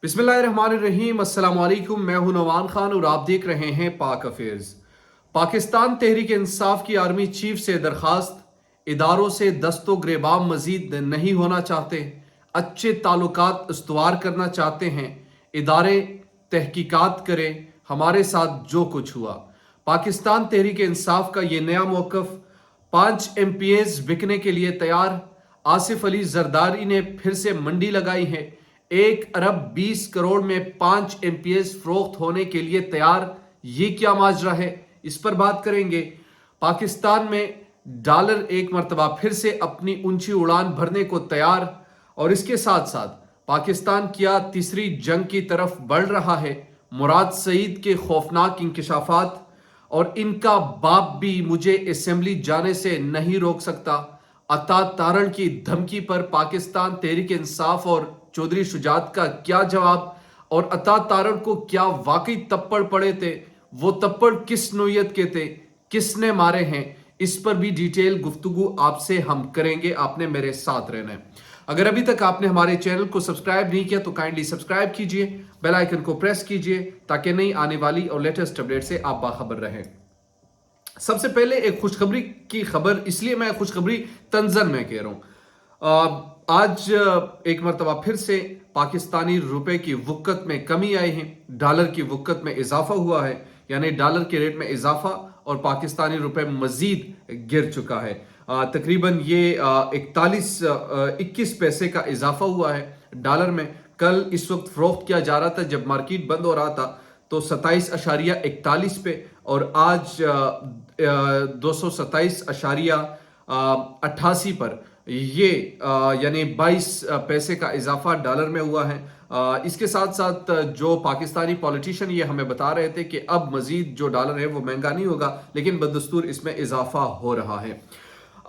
बिस्मिल्लाहिर्रहमानिर्रहीम। अस्सलाम वालेकुम। मैं हूं नवान खान और आप देख रहे हैं पाक अफेयर्स। पाकिस्तान तहरीक इंसाफ की आर्मी चीफ से दरखास्त, इदारों से दस्तो गिरेबान मजीद नहीं होना चाहते, अच्छे ताल्लुकात इस्तवार करना चाहते हैं, इदारे तहकीकात करें, हमारे साथ जो कुछ हुआ। पाकिस्तान तहरीक इंसाफ का ये नया मौक़िफ़, 5 MPs बिकने के लिए तैयार। आसिफ अली जरदारी ने फिर से मंडी लगाई है। 1 अरब 20 करोड़ में 5 MPs फरोख्त होने के लिए तैयार। ये क्या माजरा है, इस पर बात करेंगे। पाकिस्तान में डॉलर एक मरतबा फिर से अपनी ऊंची उड़ान भरने को तैयार, और इसके साथ साथ पाकिस्तान क्या तीसरी जंग की तरफ बढ़ रहा है। मुराद सईद के खौफनाक इंकशाफात, और इनका बाप भी मुझे असेंबली जाने से नहीं रोक सकता। अता तारण की धमकी पर पाकिस्तान तहरीक इंसाफ और चौधरी शुजात का क्या जवाब, और अता तारण को क्या वाकई तप्पड़ पड़े थे, वो तप्पड़ किस नोयत के थे, किसने मारे हैं, इस पर भी डिटेल गुफ्तगू आपसे हम करेंगे। आपने मेरे साथ रहना है। अगर अभी तक आपने हमारे चैनल को सब्सक्राइब नहीं किया तो काइंडली सब्सक्राइब कीजिए, बेल आइकन को प्रेस कीजिए ताकि नई आने वाली और लेटेस्ट अपडेट से आप बाखबर रहें। सबसे पहले एक खुशखबरी की खबर, इसलिए मैं खुशखबरी तंजन में कह रहा हूं। आज एक मरतबा फिर से पाकिस्तानी रुपए की वक़्त में कमी आई है, डॉलर की वक़्त में इजाफा हुआ है, यानी डॉलर के रेट में इजाफा और पाकिस्तानी रुपए मजीद गिर चुका है। तकरीबन ये 21 पैसे का इजाफा हुआ है डॉलर में। कल इस वक्त फरोख्त किया जा रहा था, जब मार्केट बंद हो रहा था तो 27.41 पे, और आज 227.88 पर ये यानी 22 पैसे का इजाफा डॉलर में हुआ है। इसके साथ साथ जो पाकिस्तानी पॉलिटिशियन ये हमें बता रहे थे कि अब मजीद जो डॉलर है वो महंगा नहीं होगा, लेकिन बदस्तूर इसमें इजाफा हो रहा है।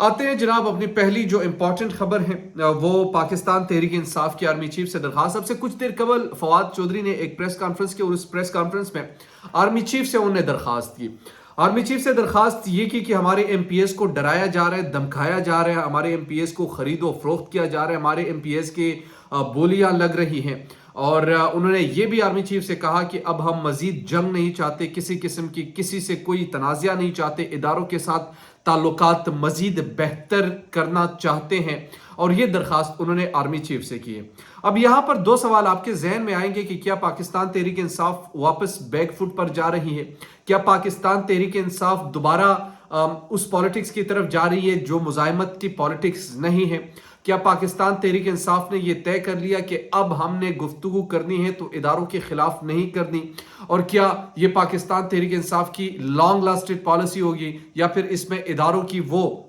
आते हैं जनाब अपनी पहली जो इंपॉर्टेंट खबर है, वो पाकिस्तान तहरीक इंसाफ की आर्मी चीफ से दरखास्त। सबसे कुछ देर कबल फवाद चौधरी ने एक प्रेस कॉन्फ्रेंस की, और उस प्रेस कॉन्फ्रेंस में आर्मी चीफ से उन्होंने दरखास्त की। आर्मी चीफ से दरखास्त ये की कि हमारे MPs को डराया जा रहा है, धमकाया जा रहा है, हमारे MPs को खरीदो फरोख्त किया जा रहा है, हमारे MPs के बोलियां लग रही हैं। और उन्होंने ये भी आर्मी चीफ से कहा कि अब हम मजीद जंग नहीं चाहते, किसी किस्म की किसी से कोई तनाज़ा नहीं चाहते, इदारों के साथ ताल्लुकात मजीद बेहतर करना चाहते हैं, और ये दरखास्त उन्होंने आर्मी चीफ से की है। अब यहाँ पर दो सवाल आपके जहन में आएंगे कि क्या पाकिस्तान तहरीक इंसाफ वापस बैक फुट पर जा रही है, क्या पाकिस्तान तहरीक इंसाफ दोबारा उस पॉलिटिक्स की तरफ जा रही है जो मुजाहिमत की पॉलिटिक्स नहीं है, क्या पाकिस्तान तहरीक इंसाफ ने यह तय कर लिया कि अब हमने गुफ्तगू करनी है तो इदारों के खिलाफ नहीं करनी, और क्या ये पाकिस्तान तहरीक इंसाफ की लॉन्ग लास्टेड पॉलिसी होगी, या फिर इसमें इदारों की वो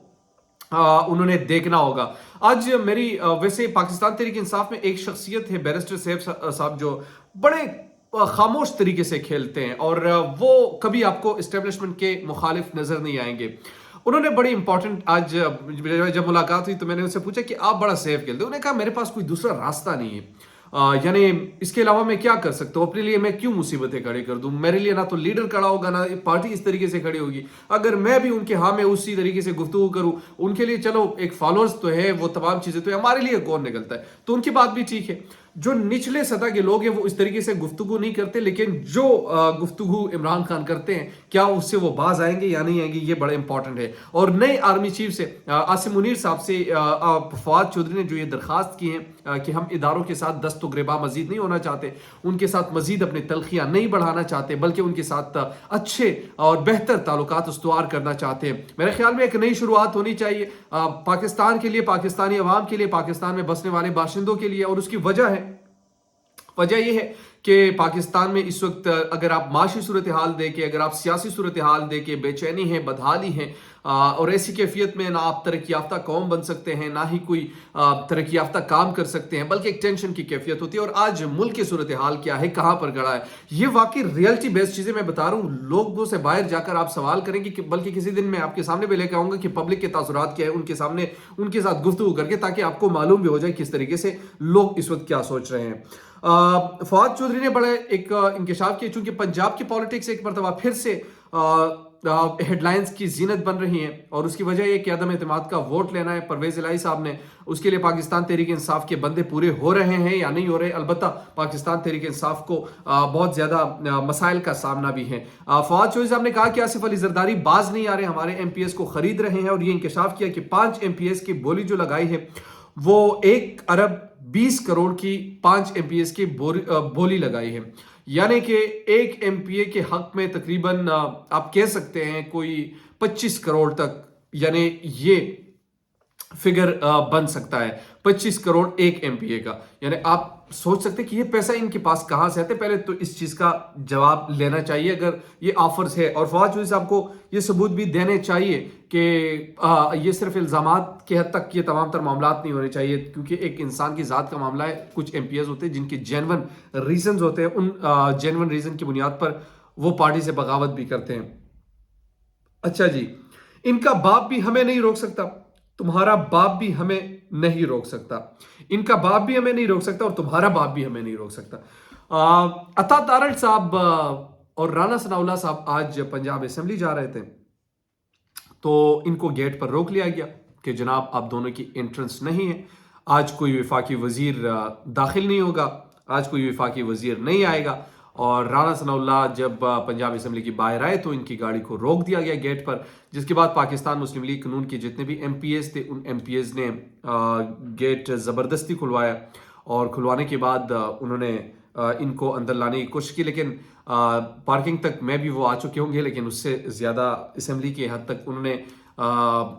उन्होंने देखना होगा। आज मेरी वैसे पाकिस्तान तहरीक इंसाफ में एक शख्सियत है, बैरिस्टर साहब, जो बड़े खामोश तरीके से खेलते हैं, और वो कभी आपको एस्टेब्लिशमेंट के मुखालिफ नजर नहीं आएंगे। उन्होंने बड़ी इंपॉर्टेंट, आज जब मुलाकात हुई तो मैंने उनसे पूछा कि आप बड़ा सेफ खेलते हो। उन्होंने कहा मेरे पास कोई दूसरा रास्ता नहीं है, यानी इसके अलावा मैं क्या कर सकता हूँ, अपने लिए मैं क्यों मुसीबतें खड़ी कर दूं। मेरे लिए ना तो लीडर खड़ा होगा, ना पार्टी इस तरीके से खड़ी होगी। अगर मैं भी उनके हाँ में उसी तरीके से गुफ्तगू करूं, उनके लिए चलो एक फॉलोअर्स तो है, वो तमाम चीजें तो है, हमारे लिए कौन निकलता है। तो उनकी बात भी ठीक है। जो निचले सतह के लोग हैं वो इस तरीके से गुफ्तगू नहीं करते, लेकिन जो गुफ्तगू इमरान खान करते हैं, क्या उससे वो बाज आएंगे या नहीं आएंगे, ये बड़ा इंपॉर्टेंट है। और नए आर्मी चीफ से आसिम मुनीर साहब से फवाद चौधरी ने जो ये दरखास्त की है कि हम इदारों के साथ दस्तो गिरेबान मजीद नहीं होना चाहते, उनके साथ मजीद अपनी तलखियां नहीं बढ़ाना चाहते, बल्कि उनके साथ अच्छे और बेहतर ताल्लुकात इस्तवार करना चाहते हैं। मेरे ख्याल में एक नई शुरुआत होनी चाहिए पाकिस्तान के लिए, पाकिस्तानी अवाम के लिए, पाकिस्तान में बसने वाले बाशिंदों के लिए। और उसकी वजह यह है कि पाकिस्तान में इस वक्त अगर आप माशी सूरत हाल देखें, अगर आप सियासी सूरत हाल देखें, बेचैनी है, बदहाली है, और ऐसी कैफियत में ना आप तरक्की याफ्ता कौम बन सकते हैं, ना ही कोई तरक्की याफ्ता काम कर सकते हैं, बल्कि एक टेंशन की कैफियत होती है। और आज मुल्क की सूरत हाल क्या है, कहाँ पर गड़ा है, ये वाकई रियलिटी बेस्ड चीजें मैं बता रहा हूँ। लोगों से बाहर जाकर आप सवाल करेंगे कि, बल्कि किसी दिन मैं आपके सामने भी लेकर आऊंगा कि पब्लिक के तासुरात क्या है, उनके सामने उनके साथ गुफ्तगू करके, ताकि आपको मालूम भी हो जाए किस तरीके से लोग इस वक्त क्या सोच रहे हैं। फवाद चौधरी ने बड़ा एक इंकशाफ किया, चूंकि पंजाब की पॉलिटिक्स एक मरतबा फिर से हेडलाइंस की जीनत बन रही हैं, और उसकी वजह यह कि अदम एतमाद का वोट लेना है परवेज इलाही साहब ने। उसके लिए पाकिस्तान तहरीक इंसाफ के बंदे पूरे हो रहे हैं या नहीं हो रहे। अलबत्ता पाकिस्तान तहरीक इंसाफ को बहुत ज़्यादा मसाइल का सामना भी है। फवाद चौधरी साहब ने कहा कि आसिफ अली जरदारी बाज नहीं आ रहे, हमारे MPS को खरीद रहे हैं, और ये इंकशाफ किया कि 5 MPS की बोली जो लगाई है वो 1 अरब 20 करोड़ की 5 MPS की बोली लगाई है। यानी कि एक MPA के हक में तकरीबन आप कह सकते हैं कोई 25 करोड़ तक, यानी ये फिगर बन सकता है 25 करोड़ एक MPA का। यानी आप सोच सकते हैं कि ये पैसा इनके पास कहां से आते। पहले तो इस चीज का जवाब लेना चाहिए अगर ये ऑफर्स है, और फवाद चौधरी साहब को ये सबूत भी देने चाहिए कि ये सिर्फ इल्जामात के हद तक ये तमाम तर मामलात नहीं होने चाहिए, क्योंकि एक इंसान की ज़ात का मामला है। कुछ MPS होते हैं जिनके जेन्युइन रीजन होते हैं, उन जेन्युइन रीजन की बुनियाद पर वो पार्टी से बगावत भी करते हैं। अच्छा जी, इनका बाप भी हमें नहीं रोक सकता, तुम्हारा बाप भी हमें नहीं रोक सकता। इनका बाप भी हमें नहीं रोक सकता और तुम्हारा बाप भी हमें नहीं रोक सकता। अता तारड़ साहब और राना सनाउल्लाह साहब आज पंजाब असेंबली जा रहे थे, तो इनको गेट पर रोक लिया गया कि जनाब आप दोनों की एंट्रेंस नहीं है, आज कोई वफाकी वजीर दाखिल नहीं होगा, आज कोई वफाकी वजीर नहीं आएगा। और राना सनाउल्लाह जब पंजाब असेंबली की बाहर आए तो इनकी गाड़ी को रोक दिया गया गेट पर, जिसके बाद पाकिस्तान मुस्लिम लीग कानून के जितने भी MPS थे उन MPS ने गेट ज़बरदस्ती खुलवाया, और खुलवाने के बाद उन्होंने इनको अंदर लाने की कोशिश की, लेकिन पार्किंग तक में भी वो आ चुके होंगे, लेकिन उससे ज़्यादा असेंबली की हद तक उन्होंने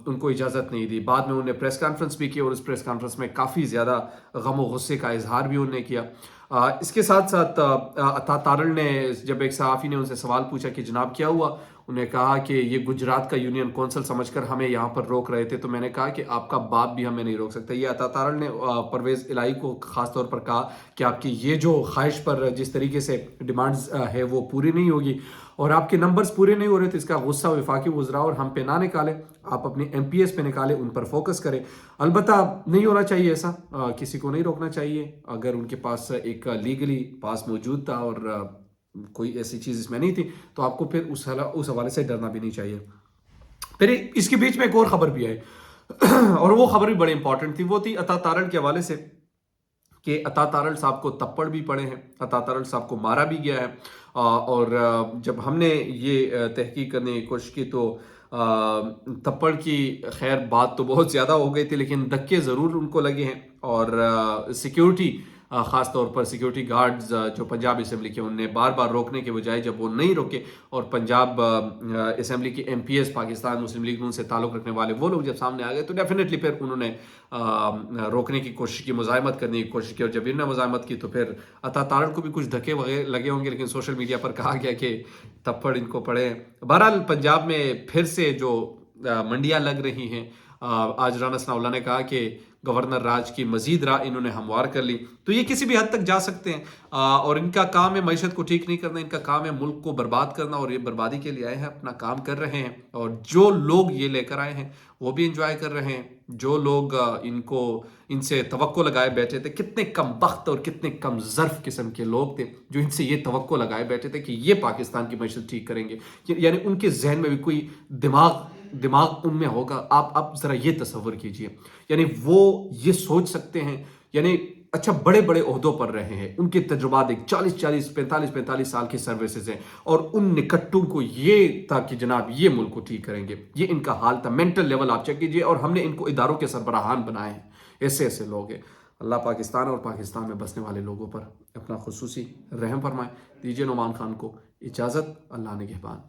उनको इजाज़त नहीं दी। बाद में उन्होंने प्रेस कॉन्फ्रेंस भी की, और उस प्रेस कॉन्फ्रेंस में काफ़ी ज़्यादा गम और गुस्से का इजहार भी उन्होंने किया। इसके साथ साथ अता तारड़ ने, जब एक सहाफ़ी ने उनसे सवाल पूछा कि जनाब क्या हुआ, उन्हें कहा कि ये गुजरात का यूनियन कौंसिल समझकर हमें यहाँ पर रोक रहे थे, तो मैंने कहा कि आपका बाप भी हमें नहीं रोक सकता। ये अता तारड़ ने परवेज़ इलाही को ख़ास तौर पर कहा कि आपकी ये जो ख्वाहिश पर जिस तरीके से डिमांड्स है वो पूरी नहीं होगी, और आपके नंबर्स पूरे नहीं हो रहे, तो इसका गुस्सा वफाकी वज़रा और हम पे ना निकालें, आप अपने MPS पे निकालें, उन पर फोकस करें। अलबत्ता नहीं होना चाहिए ऐसा, किसी को नहीं रोकना चाहिए। अगर उनके पास एक लीगली पास मौजूद था और कोई ऐसी चीज़ इसमें नहीं थी, तो आपको फिर उस हवाले से डरना भी नहीं चाहिए। फिर इसके बीच में एक और ख़बर भी आई और वो खबर भी बड़ी इंपॉर्टेंट थी। वो थी अता तारड़ के हवाले से कि अता तारड़ साहब को थप्पड़ भी पड़े हैं, अता तारड़ साहब को मारा भी गया है। और जब हमने ये तहकीक करने की कोशिश की तो थप्पड़ की खैर बात तो बहुत ज़्यादा हो गई थी, लेकिन धक्के ज़रूर उनको लगे हैं। और सिक्योरिटी, ख़ास तौर पर सिक्योरिटी गार्ड्स जो पंजाब असेंबली के, उनने बार बार रोकने के बजाय जब वो नहीं रोके, और पंजाब असेंबली की MPS पाकिस्तान मुस्लिम लीग नून से ताल्लुक़ रखने वाले वो लोग जब सामने आ गए, तो डेफिनेटली फिर उन्होंने रोकने की कोशिश की, मुज़ाहमत करने की कोशिश की। और जब इन्होंने मुज़ाहमत की तो फिर अता तारड़ को भी कुछ धक्के वगैरह लगे होंगे, लेकिन सोशल मीडिया पर कहा गया कि थप्पड़ इनको पड़े हैं। बहरहाल पंजाब में फिर से जो मंडियाँ लग रही हैं, आज राना सनाउल्लाह ने कहा कि गवर्नर राज की मजीद राह इन्होंने हमवार कर ली, तो ये किसी भी हद तक जा सकते हैं। और इनका काम है मईशत को ठीक नहीं करना, इनका काम है मुल्क को बर्बाद करना, और ये बर्बादी के लिए आए हैं, अपना काम कर रहे हैं। और जो लोग ये लेकर आए हैं वो भी इंजॉय कर रहे हैं। जो लोग इनसे तवक्को लगाए बैठे थे, कितने कम बख्त और कितने कम ज़र्फ किस्म के लोग थे जो इनसे ये तवक्को लगाए बैठे थे कि ये पाकिस्तान की मईशत ठीक करेंगे, यानी उनके जहन में भी कोई दिमाग उनमें होगा। आप जरा ये तसव्वुर कीजिए, यानी वो ये सोच सकते हैं, यानी अच्छा बड़े बड़े ओहदों पर रहे हैं, उनके तजुर्बात एक 40 45 साल की सर्विसेज हैं, और उन निकट्टों को ये था कि जनाब ये मुल्क को ठीक करेंगे। ये इनका हाल था, मेंटल लेवल आप चेक कीजिए, और हमने इनको इदारों के सरबराहान बनाए हैं। ऐसे ऐसे लोग हैं। अल्लाह पाकिस्तान और पाकिस्तान में बसने वाले लोगों पर अपना खुसूसी रहम फरमाए। दीजिए नुमान खान को इजाज़त। अल्लाह निगहबान।